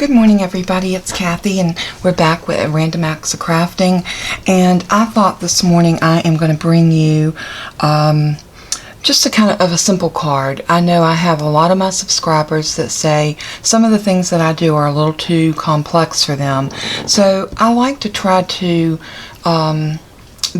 Good morning, everybody. It's Kathy, and we're back with Random Acts of Crafting. And I thought this morning I am going to bring you just a kind of a simple card. I know I have a lot of my subscribers that say some of the things that I do are a little too complex for them. So I like to try to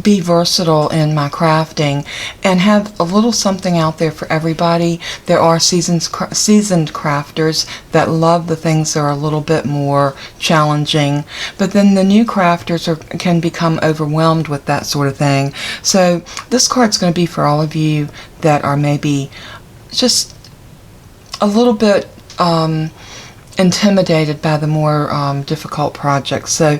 be versatile in my crafting and have a little something out there for everybody. There are seasoned crafters that love the things that are a little bit more challenging, but then the new crafters can become overwhelmed with that sort of thing. So this card's going to be for all of you that are maybe just a little bit intimidated by the more difficult projects. So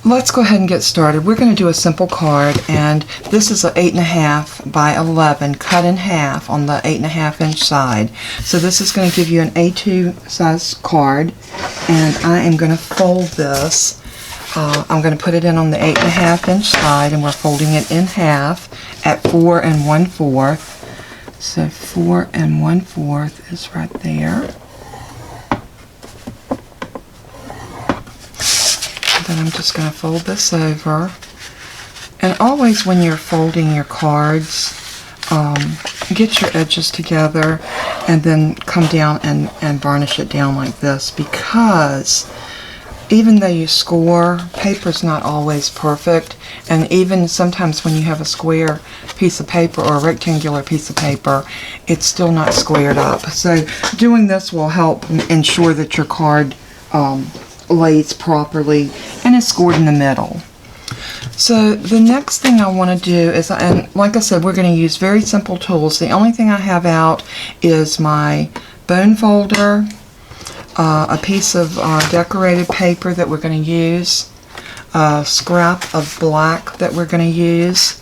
let's go ahead and get started. We're going to do a simple card, and this is an 8.5 by 11 cut in half on the 8.5 inch side. So this is going to give you an A2 size card, and I am going to fold this. I'm going to put it in on the 8.5 inch side, and we're folding it in half at 4 1/4. So 4 1/4 is right there. Then I'm just going to fold this over. And always when you're folding your cards, get your edges together and then come down and varnish it down like this, because even though you score, paper's not always perfect, and even sometimes when you have a square piece of paper or a rectangular piece of paper, it's still not squared up. So doing this will help ensure that your card lays properly and is scored in the middle. So the next thing I want to do is, and like I said, we're going to use very simple tools. The only thing I have out is my bone folder, a piece of decorated paper that we're going to use, a scrap of black that we're going to use.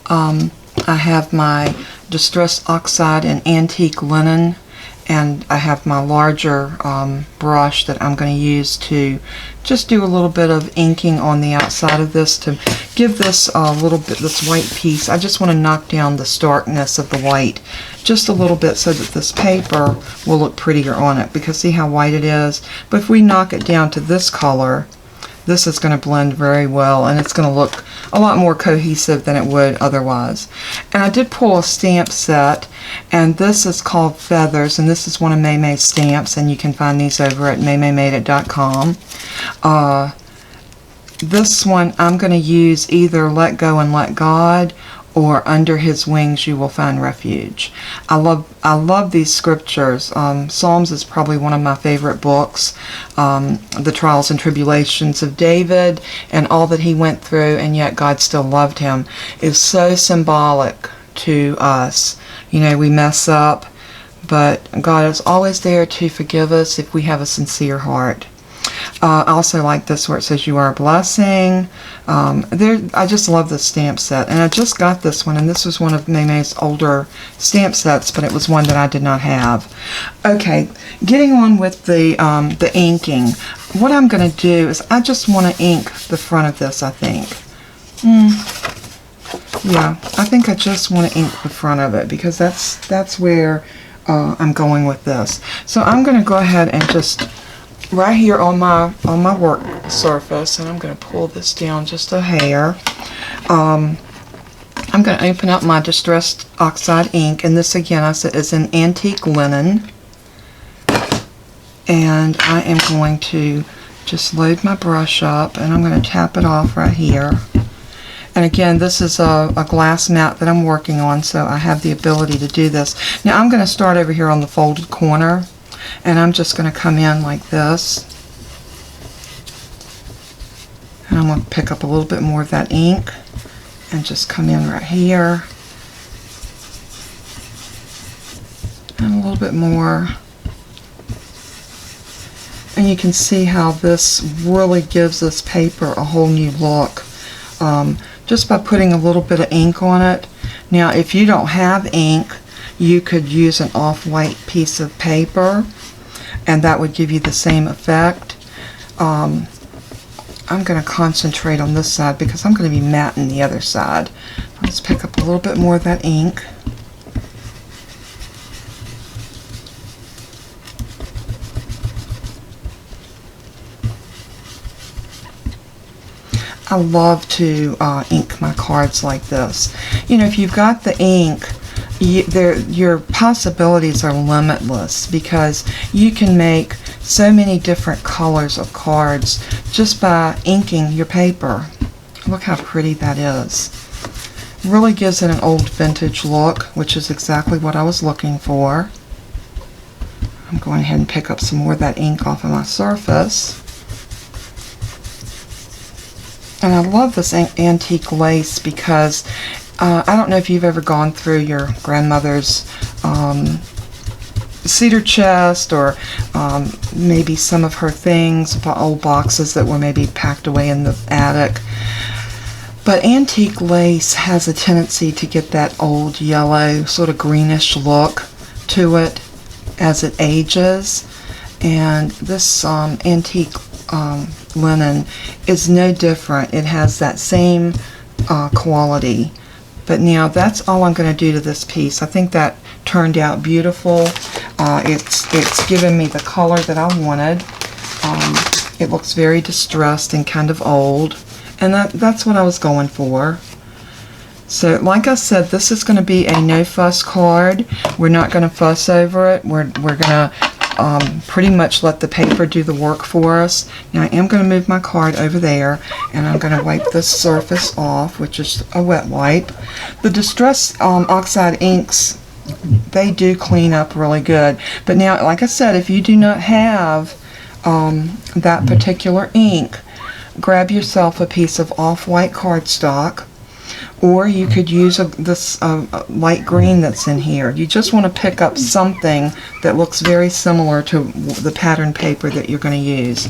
I have my distressed oxide and antique linen, and I have my larger brush that I'm going to use to just do a little bit of inking on the outside of this to give this a little bit, this white piece. I just want to knock down the starkness of the white just a little bit so that this paper will look prettier on it, because see how white it is? But if we knock it down to this color, this is going to blend very well, and it's going to look a lot more cohesive than it would otherwise. And I did pull a stamp set, and this is called Feathers, and this is one of Maymay's stamps, and you can find these over at maymaymadeit.com. This one I'm going to use either Let Go and Let God or Under His Wings You Will Find Refuge. I love these scriptures. Psalms is probably one of my favorite books. The trials and tribulations of David and all that he went through, and yet God still loved him, is so symbolic to us. You know, we mess up, but God is always there to forgive us if we have a sincere heart. I also like this where it says You Are a Blessing. I just love this stamp set, and I just got this one, and this was one of Maymay's older stamp sets, but it was one that I did not have. Okay, getting on with the inking. What I'm going to do is I just want to ink the front of this, I think. Yeah, I think I just want to ink the front of it, because that's where I'm going with this. So I'm going to go ahead and just right here on my work surface, and I'm going to pull this down just a hair. I'm going to open up my distressed oxide ink, and this again I said is an antique linen, and I am going to just load my brush up, and I'm going to tap it off right here. And again, this is a glass mat that I'm working on, so I have the ability to do this. Now I'm going to start over here on the folded corner, and I'm just going to come in like this, and I'm going to pick up a little bit more of that ink and just come in right here, and a little bit more. And you can see how this really gives this paper a whole new look, just by putting a little bit of ink on it. Now if you don't have ink, you could use an off-white piece of paper, and that would give you the same effect. I'm going to concentrate on this side because I'm going to be matting the other side. Let's pick up a little bit more of that ink. I love to ink my cards like this. You know, if you've got the ink, your possibilities are limitless, because you can make so many different colors of cards just by inking your paper. Look how pretty that is. Really gives it an old vintage look, which is exactly what I was looking for. I'm going ahead and pick up some more of that ink off of my surface. And I love this antique lace because I don't know if you've ever gone through your grandmother's cedar chest, or maybe some of her things, old boxes that were maybe packed away in the attic. But antique lace has a tendency to get that old yellow, sort of greenish look to it as it ages. And this antique linen is no different. It has that same quality. But now that's all I'm going to do to this piece. I think that turned out beautiful. It's given me the color that I wanted. It looks very distressed and kind of old, and that's what I was going for. So like I said, this is going to be a no fuss card. We're not going to fuss over it. We're going to pretty much let the paper do the work for us. Now I am going to move my card over there, and I'm going to wipe this surface off, which is a wet wipe. The Distress Oxide inks, they do clean up really good. But now, like I said, if you do not have that particular ink, grab yourself a piece of off-white cardstock, or you could use this light green that's in here. You just want to pick up something that looks very similar to the pattern paper that you're going to use.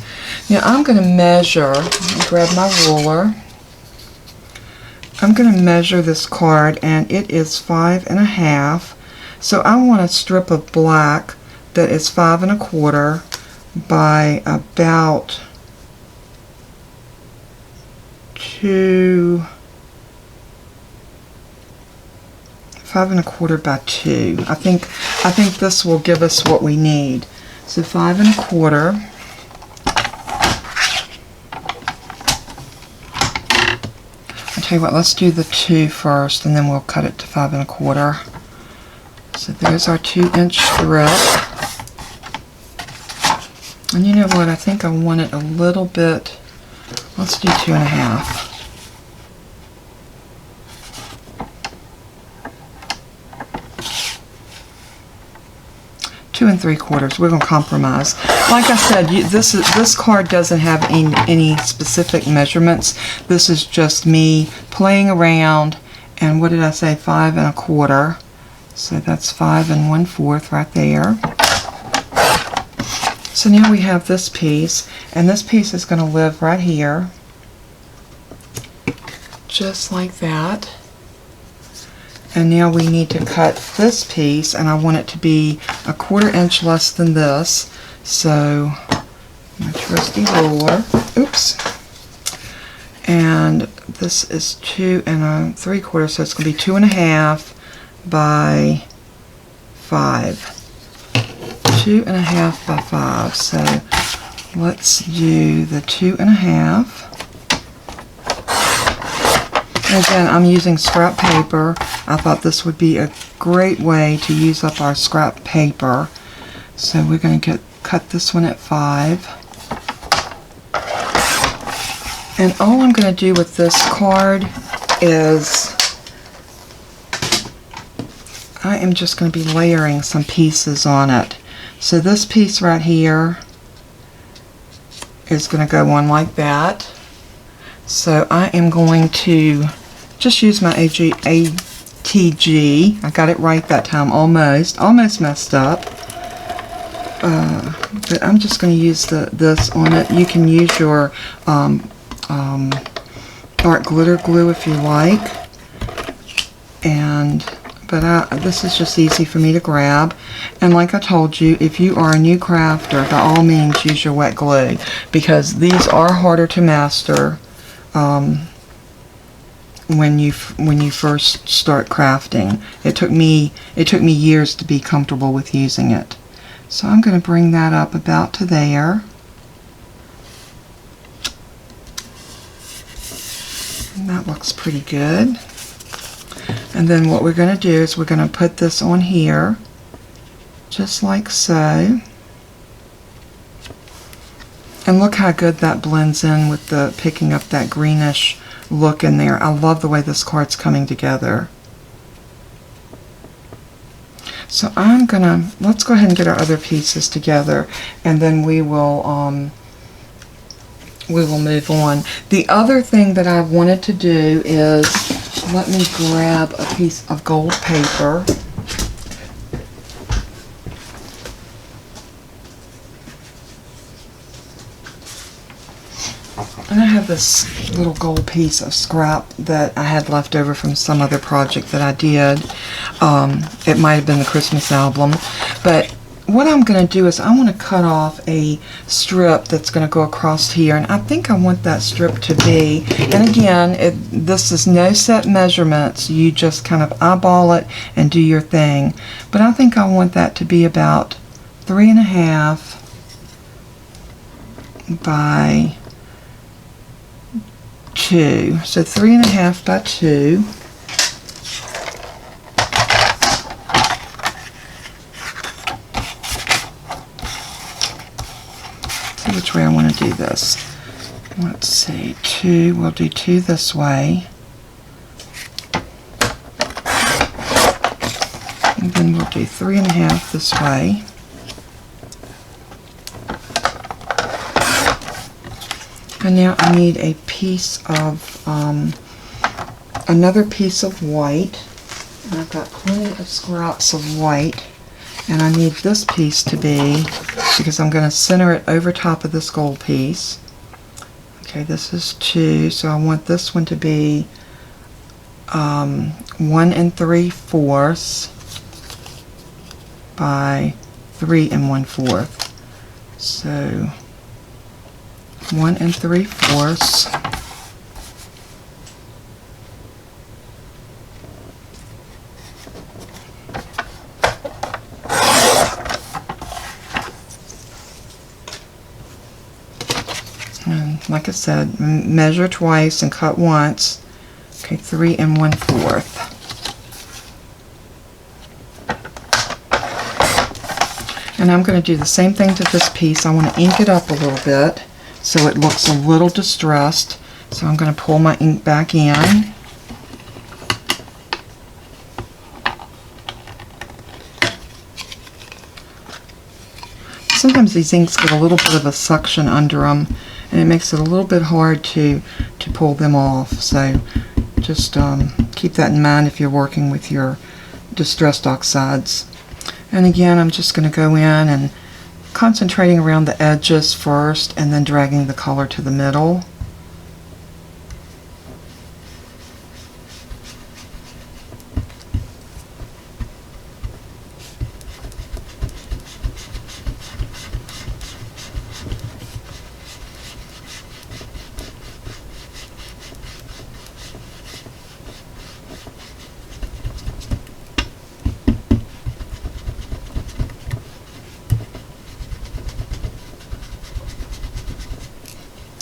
Now I'm going to measure, grab my ruler. I'm going to measure this card, and it is 5.5. So I want a strip of black that is 5.25 by about 5.25 by 2. I think this will give us what we need. So 5.25. I'll tell you what, let's do the 2 first, and then we'll cut it to 5.25. So there's our 2-inch strip. And you know what, I think I want it a little bit, let's do 2.5. 2 3/4. We're going to compromise. Like I said, this card doesn't have any specific measurements. This is just me playing around. And what did I say? 5.25. So that's 5 1/4 right there. So now we have this piece, and this piece is going to live right here, just like that. And now we need to cut this piece, and I want it to be 1/4 inch less than this. So my trusty ruler, oops, and this is 2 3/4, so it's going to be 2.5 by 5. 2.5 by 5. So let's do the 2.5. Again, I'm using scrap paper. I thought this would be a great way to use up our scrap paper. So we're going to cut this one at 5. And all I'm going to do with this card is I am just going to be layering some pieces on it. So this piece right here is going to go on like that. So I am going to just use my ATG. I got it right that time, almost messed up. But I'm just going to use this on it. You can use your dark glitter glue if you like. But this is just easy for me to grab. And like I told you, if you are a new crafter, by all means use your wet glue, because these are harder to master when you first start crafting. It took me years to be comfortable with using it. So I'm going to bring that up about to there. that looks pretty good. And then what we're going to do is we're going to put this on here, just like so. And look how good that blends in with the picking up that greenish look in there. I love the way this card's coming together. So let's go ahead and get our other pieces together, and then we will move on. The other thing that I wanted to do is, let me grab a piece of gold paper. And I have this little gold piece of scrap that I had left over from some other project that I did. It might have been the Christmas album. But what I'm going to do is I want to cut off a strip that's going to go across here. And I think I want that strip to be, and again, this is no set measurements. You just kind of eyeball it and do your thing. But I think I want that to be about 3.5 by 2. So 3.5 by 2. See which way I want to do this. Let's see, 2. We'll do 2 this way. And then we'll do 3.5 this way. And now I need a piece of, another piece of white. And I've got plenty of scraps of white. And I need this piece to be, because I'm going to center it over top of this gold piece. Okay, this is 2, so I want this one to be 1 3/4 by 3 1/4. So 1 3/4. And like I said, measure twice and cut once. Okay, 3 1/4. And I'm going to do the same thing to this piece. I want to ink it up a little bit so it looks a little distressed. So I'm going to pull my ink back in. Sometimes these inks get a little bit of a suction under them, and it makes it a little bit hard to pull them off. So just keep that in mind if you're working with your distressed oxides. And again, I'm just going to go in and concentrating around the edges first and then dragging the color to the middle.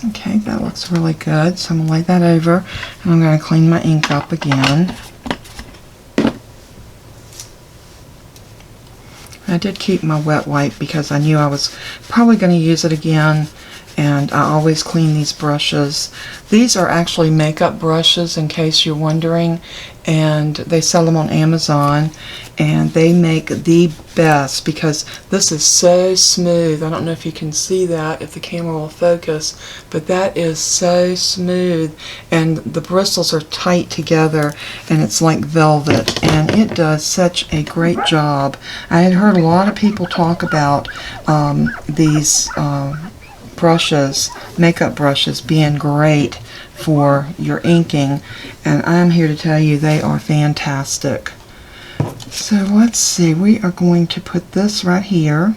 Okay, that looks really good. So I'm going to lay that over, and I'm going to clean my ink up again. I did keep my wet wipe because I knew I was probably going to use it again, and I always clean these brushes. These are actually makeup brushes, in case you're wondering, and they sell them on Amazon, and they make the best because this is so smooth. I don't know if you can see that, if the camera will focus, but that is so smooth, and the bristles are tight together, and it's like velvet, and it does such a great job. I had heard a lot of people talk about these brushes, makeup brushes, being great for your inking, and I'm here to tell you they are fantastic. So let's see, we are going to put this right here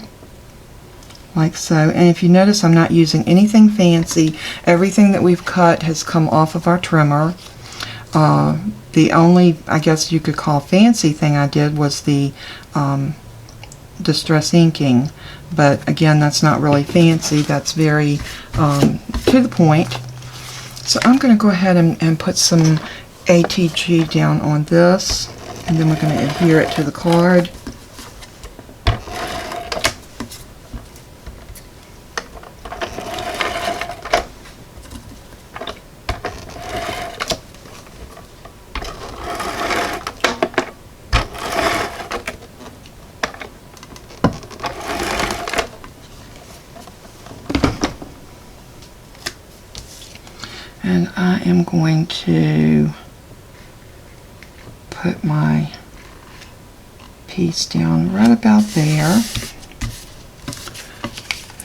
like so, and if you notice, I'm not using anything fancy. Everything that we've cut has come off of our trimmer. The only, I guess you could call, fancy thing I did was the distress inking, but again, that's not really fancy. That's very to the point. So I'm going to go ahead and put some ATG down on this, and then we're going to adhere it to the card. And I am going to put my piece down right about there.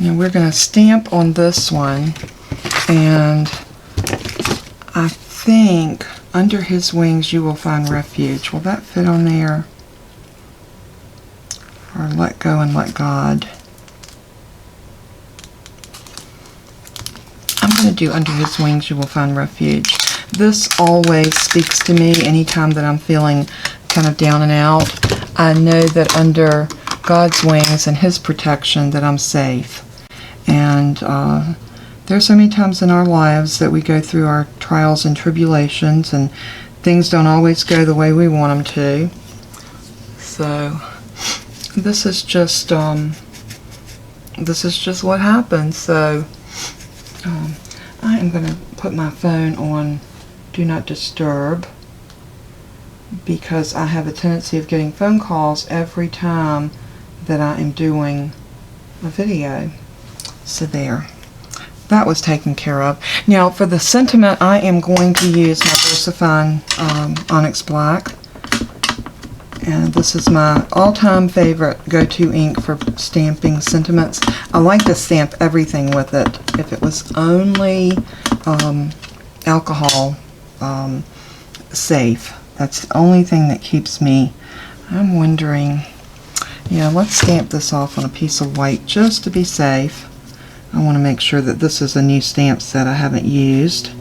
Now we're going to stamp on this one, and I think under his wings you will find refuge. Will that fit on there? Or let go and let God? I'm going to do under his wings you will find refuge. This always speaks to me anytime that I'm feeling kind of down and out. I know that under God's wings and his protection that I'm safe. And there's so many times in our lives that we go through our trials and tribulations, and things don't always go the way we want them to. So this is just what happens. So I am going to put my phone on Do Not Disturb, because I have a tendency of getting phone calls every time that I am doing a video. So there. That was taken care of. Now for the sentiment, I am going to use my VersaFine Onyx Black. And this is my all-time favorite go-to ink for stamping sentiments. I like to stamp everything with it. If it was only alcohol safe, that's the only thing that keeps me. I'm wondering, yeah, let's stamp this off on a piece of white just to be safe. I want to make sure that this is a new stamp set I haven't used.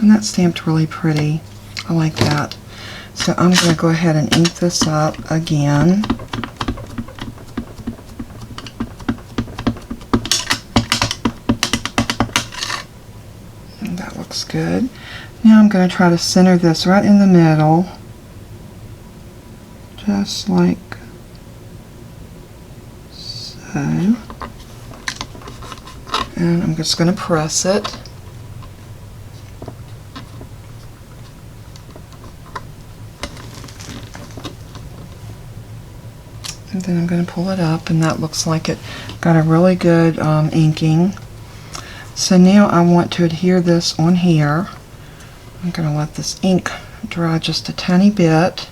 And that's stamped really pretty. I like that. So I'm going to go ahead and ink this up again. And that looks good. Now I'm going to try to center this right in the middle. Just like so. And I'm just going to press it. And then I'm going to pull it up, and that looks like it got a really good inking. So now I want to adhere this on here. I'm going to let this ink dry just a tiny bit.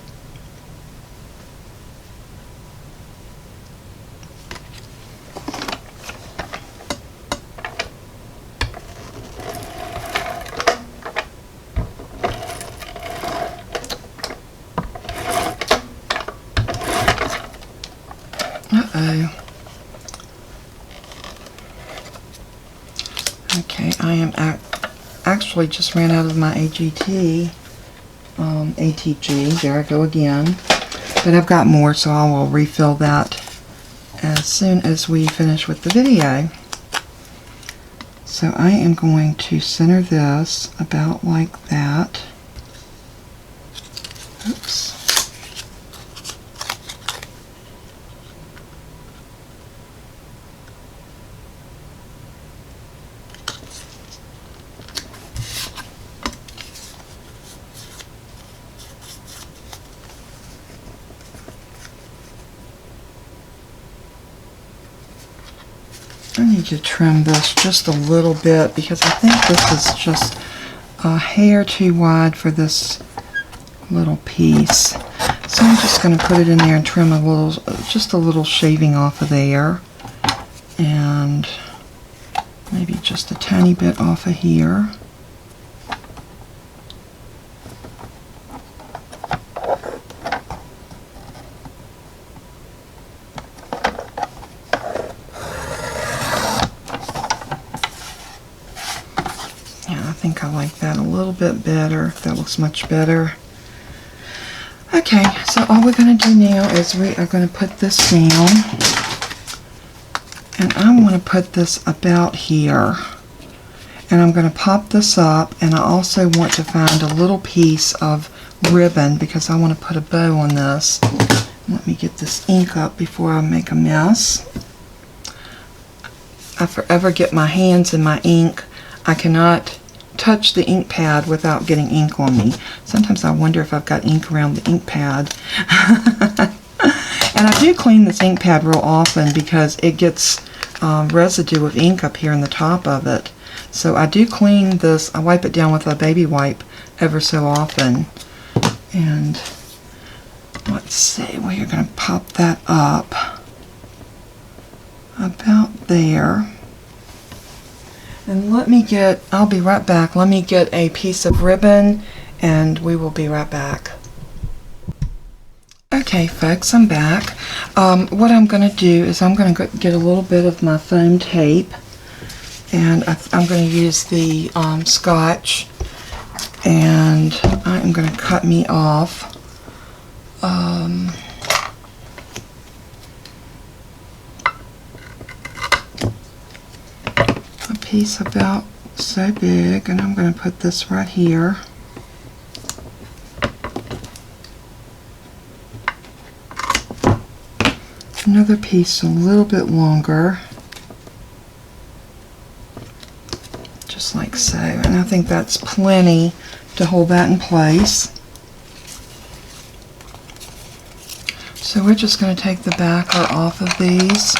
Okay, I am actually just ran out of my ATG. There I go again. But I've got more, so I will refill that as soon as we finish with the video. So I am going to center this about like that. Oops. I need to trim this just a little bit because I think this is just a hair too wide for this little piece. So I'm just going to put it in there and trim a little, just a little shaving off of there, and maybe just a tiny bit off of here. I think I like that a little bit better. That looks much better. Okay, so all we're going to do now is we are going to put this down. And I want to put this about here. And I'm going to pop this up, and I also want to find a little piece of ribbon because I want to put a bow on this. Let me get this ink up before I make a mess. I forever get my hands in my ink. I cannot touch the ink pad without getting ink on me. Sometimes I wonder if I've got ink around the ink pad. And I do clean this ink pad real often because it gets residue of ink up here in the top of it. So I do clean this. I wipe it down with a baby wipe ever so often. And let's see, we're going to pop that up about there. And let me get, I'll be right back. Let me get a piece of ribbon and we will be right back. Okay folks, I'm back. What I'm going to do is I'm going to get a little bit of my foam tape, and I'm going to use the Scotch, and I am going to cut me off a piece about so big, and I'm going to put this right here. Another piece a little bit longer, just like so, and I think that's plenty to hold that in place. So we're just going to take the backer off of these.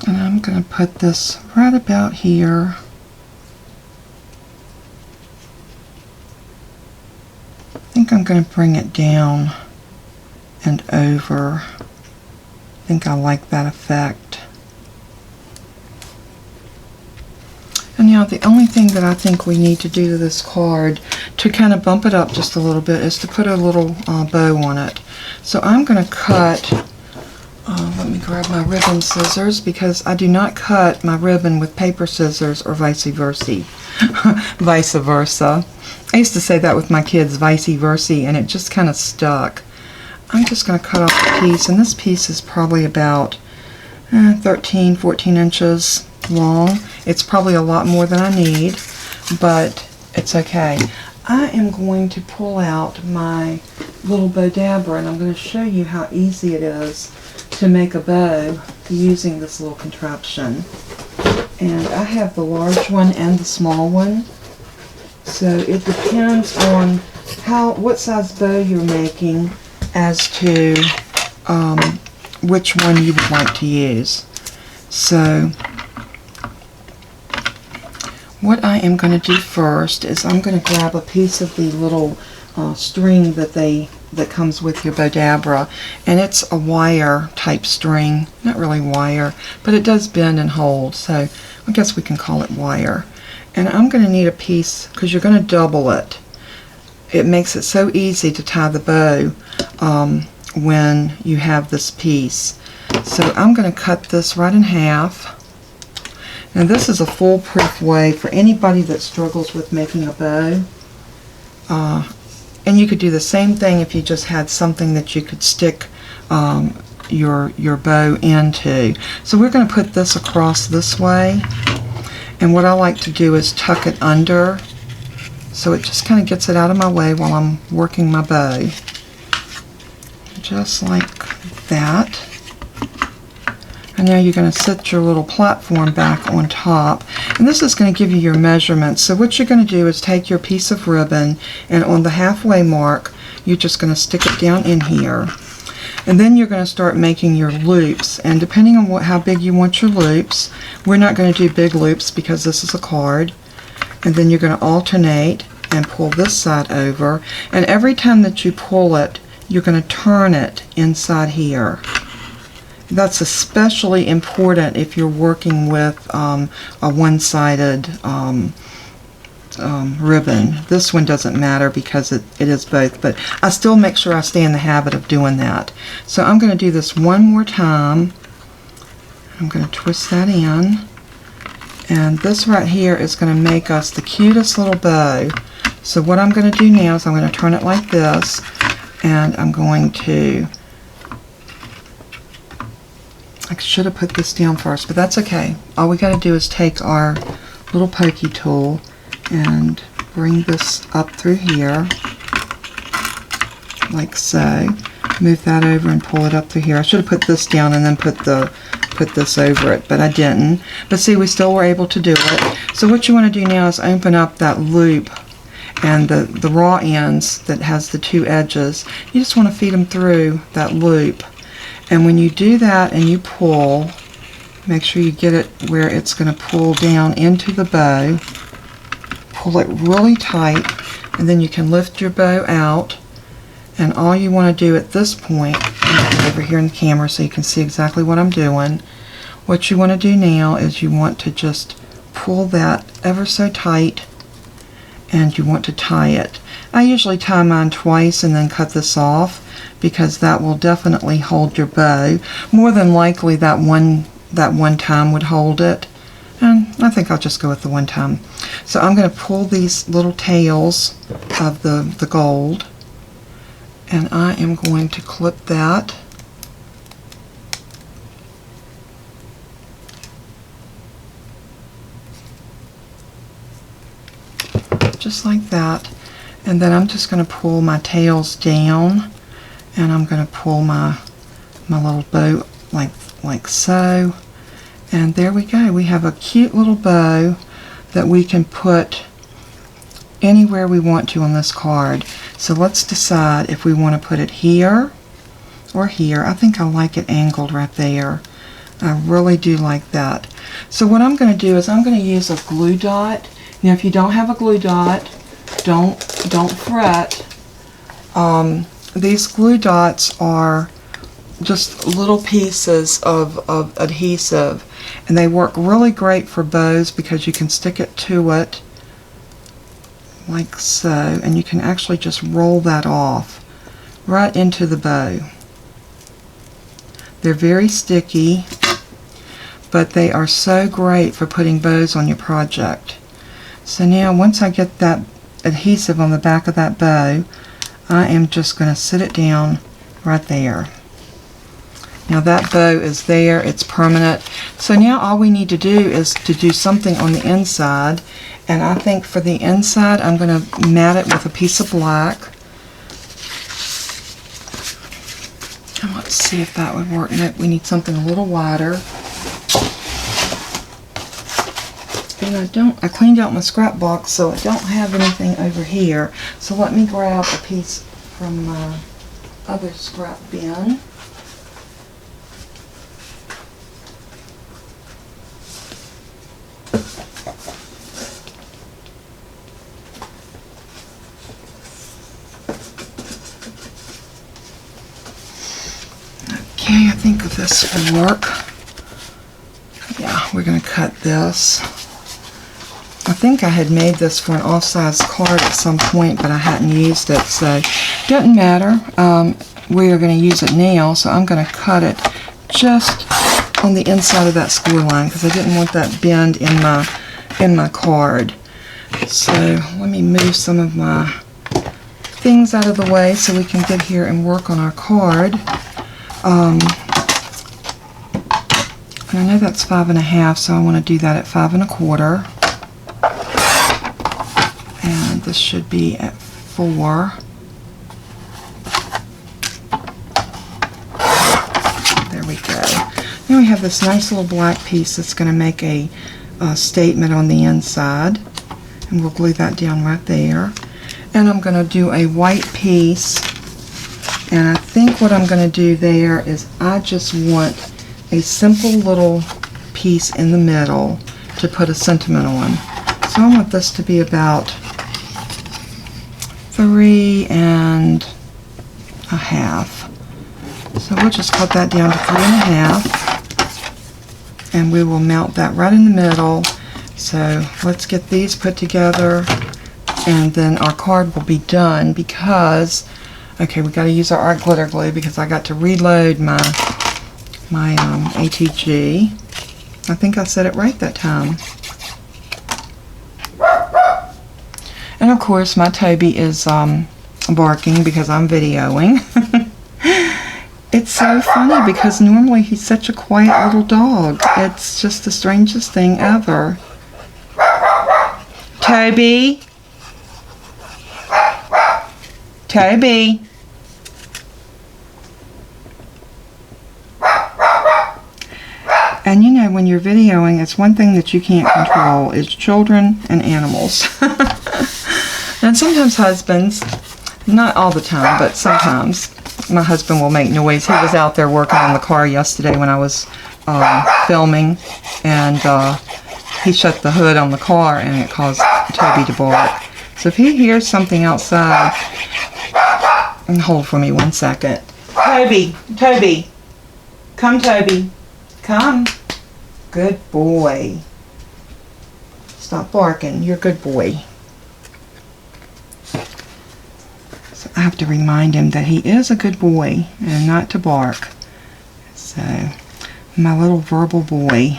And I'm going to put this right about here. I think I'm going to bring it down and over. I think I like that effect. And now the only thing that I think we need to do to this card to kind of bump it up just a little bit is to put a little bow on it. So I'm going to cut. Let me grab my ribbon scissors because I do not cut my ribbon with paper scissors or vice versa. Vice versa. I used to say that with my kids, vice versa, and it just kind of stuck. I'm just going to cut off a piece, and this piece is probably about 13, 14 inches long. It's probably a lot more than I need, but it's okay. I am going to pull out my little bow dabber, and I'm going to show you how easy it is to make a bow using this little contraption. And I have the large one and the small one, so it depends on what size bow you're making as to which one you would like to use. So what I am going to do first is I'm going to grab a piece of the little string that comes with your bow dabber, and it's a wire type string, not really wire, but it does bend and hold, so I guess we can call it wire. And I'm going to need a piece because you're going to double it. It makes it so easy to tie the bow when you have this piece. So I'm going to cut this right in half. Now this is a foolproof way for anybody that struggles with making a bow. And you could do the same thing if you just had something that you could stick your bow into. So we're going to put this across this way, and what I like to do is tuck it under so it just kind of gets it out of my way while I'm working my bow. Just like that. And now you're going to set your little platform back on top, and this is going to give you your measurements. So what you're going to do is take your piece of ribbon, and on the halfway mark you're just going to stick it down in here, and then you're going to start making your loops. And depending on how big you want your loops, we're not going to do big loops because this is a card. And then you're going to alternate and pull this side over, and every time that you pull it you're going to turn it inside here. That's especially important if you're working with a one-sided ribbon. This one doesn't matter because it is both, but I still make sure I stay in the habit of doing that. So I'm going to do this one more time. I'm going to twist that in, And this right here is going to make us the cutest little bow. So what I'm going to do now is I'm going to turn it like this, and I'm going to, I should have put this down first, but that's okay. All we got to do is take our little pokey tool and bring this up through here, like so. Move that over and pull it up through here. I should have put this down and then put this over it, but I didn't. But see, we still were able to do it. So what you want to do now is open up that loop and the raw ends that has the two edges. You just want to feed them through that loop. And when you do that and you pull, make sure you get it where it's going to pull down into the bow. Pull it really tight, and then you can lift your bow out. And all you want to do at this point, over here in the camera so you can see exactly what I'm doing, what you want to do now is you want to just pull that ever so tight, and you want to tie it. I usually tie mine twice and then cut this off, because that will definitely hold your bow. More than likely that one time would hold it, and I think I'll just go with the one time. So I'm going to pull these little tails of the gold, and I am going to clip that. Just like that. And then I'm just going to pull my tails down, and I'm going to pull my little bow like so. And there we go. We have a cute little bow that we can put anywhere we want to on this card. So let's decide if we want to put it here or here. I think I like it angled right there. I really do like that. So what I'm going to do is I'm going to use a glue dot. Now if you don't have a glue dot, don't fret. These glue dots are just little pieces of adhesive, and they work really great for bows because you can stick it to it like so, and you can actually just roll that off right into the bow. They're very sticky, but they are so great for putting bows on your project. So now once I get that adhesive on the back of that bow, I am just going to sit it down right there. Now that bow is there, it's permanent. So now all we need to do is to do something on the inside. And I think for the inside, I'm going to mat it with a piece of black. And let's see if that would work. No, we need something a little wider. And I cleaned out my scrap box, so I don't have anything over here. So let me grab a piece from my other scrap bin. Okay, I think this will work. Yeah, we're going to cut this. I think I had made this for an off-size card at some point, but I hadn't used it, so it doesn't matter. We are going to use it now, so I'm going to cut it just on the inside of that score line because I didn't want that bend in my card. So let me move some of my things out of the way so we can get here and work on our card. And I know that's 5 1/2, so I want to do that at 5 1/4. And this should be at 4. There we go. Now we have this nice little black piece that's going to make a statement on the inside. And we'll glue that down right there. And I'm going to do a white piece. And I think what I'm going to do there is I just want a simple little piece in the middle to put a sentiment on. So I want this to be about 3 1/2. So we'll just cut that down to 3 1/2. And we will mount that right in the middle. So let's get these put together, and then our card will be done because, okay, we got to use our art glitter glue because I got to reload my ATG. I think I said it right that time. And of course my Toby is barking because I'm videoing. It's so funny because normally he's such a quiet little dog. It's just the strangest thing ever. Toby? Toby? And you know, when you're videoing, it's one thing that you can't control is children and animals. And sometimes husbands, not all the time, but sometimes, my husband will make noise. He was out there working on the car yesterday when I was filming, and he shut the hood on the car and it caused Toby to bark. So if he hears something outside, and hold for me 1 second. Toby, Toby, come Toby, come. Good boy. Stop barking, you're a good boy. So I have to remind him that he is a good boy and not to bark. So, my little verbal boy.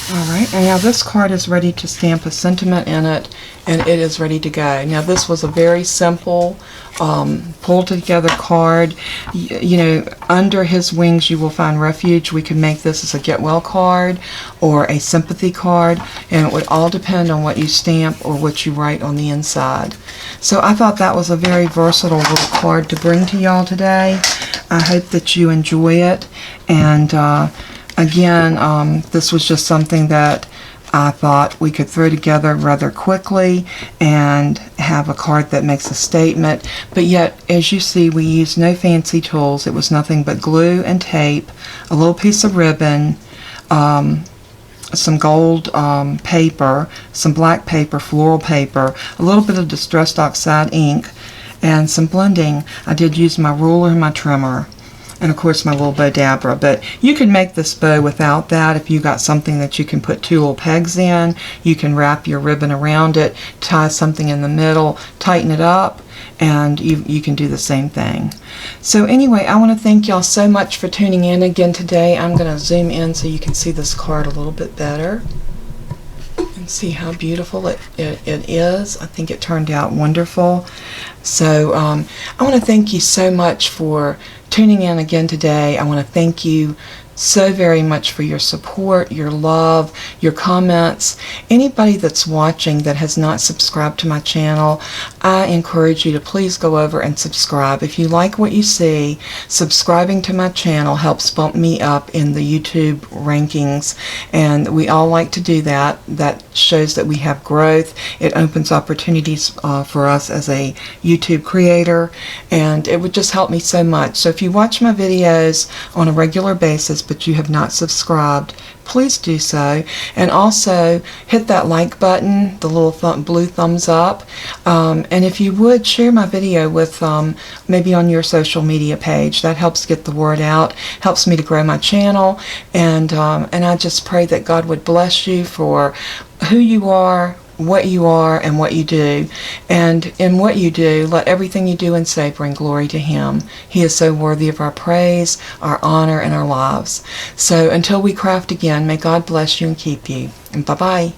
Alright, and now this card is ready to stamp a sentiment in it, and it is ready to go. Now this was a very simple, pulled together card. You know, under his wings you will find refuge. We could make this as a get well card or a sympathy card, and it would all depend on what you stamp or what you write on the inside. So I thought that was a very versatile little card to bring to y'all today. I hope that you enjoy it, and again, this was just something that I thought we could throw together rather quickly and have a card that makes a statement. But yet, as you see, we used no fancy tools. It was nothing but glue and tape, a little piece of ribbon, some gold paper, some black paper, floral paper, a little bit of distressed oxide ink, and some blending. I did use my ruler and my trimmer, and of course my little bow dabber. But you can make this bow without that. If you got something that you can put 2 little pegs in, you can wrap your ribbon around it, tie something in the middle, tighten it up, and you can do the same thing. So anyway, I want to thank y'all so much for tuning in again today. I'm going to zoom in so you can see this card a little bit better and see how beautiful it is. I think it turned out wonderful. So I want to thank you so much for tuning in again today. I want to thank you so very much for your support, your love, your comments. Anybody that's watching that has not subscribed to my channel, I encourage you to please go over and subscribe. If you like what you see, subscribing to my channel helps bump me up in the YouTube rankings, and we all like to do that. That shows that we have growth. It opens opportunities for us as a YouTube creator, and it would just help me so much. So if you watch my videos on a regular basis but you have not subscribed, please do so, and also hit that like button, the little blue thumbs up, and if you would share my video with maybe on your social media page. That helps get the word out, helps me to grow my channel, and I just pray that God would bless you for who you are, what you are, and what you do. And in what you do, let everything you do and say bring glory to Him. He is so worthy of our praise, our honor, and our lives. So until we craft again, may God bless you and keep you. And bye-bye.